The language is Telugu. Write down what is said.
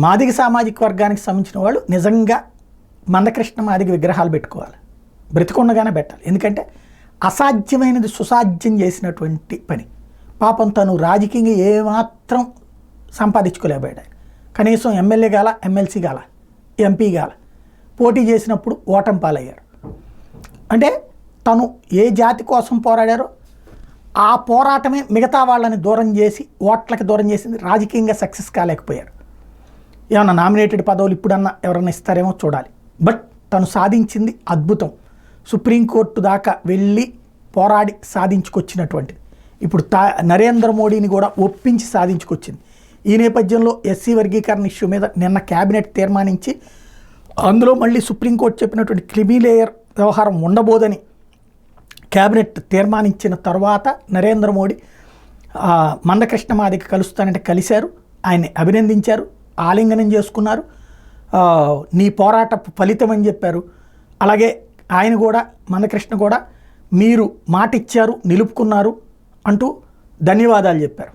మాదిగ సామాజిక వర్గానికి సంబంధించిన వాళ్ళు నిజంగా మందకృష్ణ మాదిగ విగ్రహాలు పెట్టుకోవాలి, బ్రతికుండగానే పెట్టాలి. ఎందుకంటే అసాధ్యమైనది సుసాధ్యం చేసినటువంటి పని. పాపం తను రాజకీయంగా ఏమాత్రం సంపాదించుకోలేకపోయాడు. ఆయన కనీసం ఎమ్మెల్యే గాల, ఎమ్మెల్సీ గాల, ఎంపీ గాల పోటీ చేసినప్పుడు ఓటమి పాలయ్యారు. అంటే తను ఏ జాతి కోసం పోరాడారో ఆ పోరాటమే మిగతా వాళ్ళని దూరం చేసి, ఓట్లకి దూరం చేసింది. రాజకీయంగా సక్సెస్ కాలేకపోయారు. ఏమన్నా నామినేటెడ్ పదవులు ఇప్పుడన్నా ఎవరన్నా ఇస్తారేమో చూడాలి. బట్ తను సాధించింది అద్భుతం. సుప్రీంకోర్టు దాకా వెళ్ళి పోరాడి సాధించుకొచ్చినటువంటిది. ఇప్పుడు నరేంద్ర మోడీని కూడా ఒప్పించి సాధించుకొచ్చింది. ఈ నేపథ్యంలో ఎస్సీ వర్గీకరణ ఇష్యూ మీద నిన్న క్యాబినెట్ తీర్మానించి అందులో మళ్ళీ సుప్రీంకోర్టు చెప్పినటువంటి క్రిమిలేయర్ వ్యవహారం ఉండబోదని క్యాబినెట్ తీర్మానించిన తర్వాత నరేంద్ర మోడీ మందకృష్ణ మాదిగ కలుస్తానంటే కలిశారు. ఆయన్ని అభినందించారు, ఆలింగనం చేసుకున్నారు. నీ పోరాట ఫలితం అని చెప్పారు. అలాగే ఆయన కూడా, మందకృష్ణ కూడా, మీరు మాట ఇచ్చారు, నిలుపుకున్నారు అంటూ ధన్యవాదాలు చెప్పారు.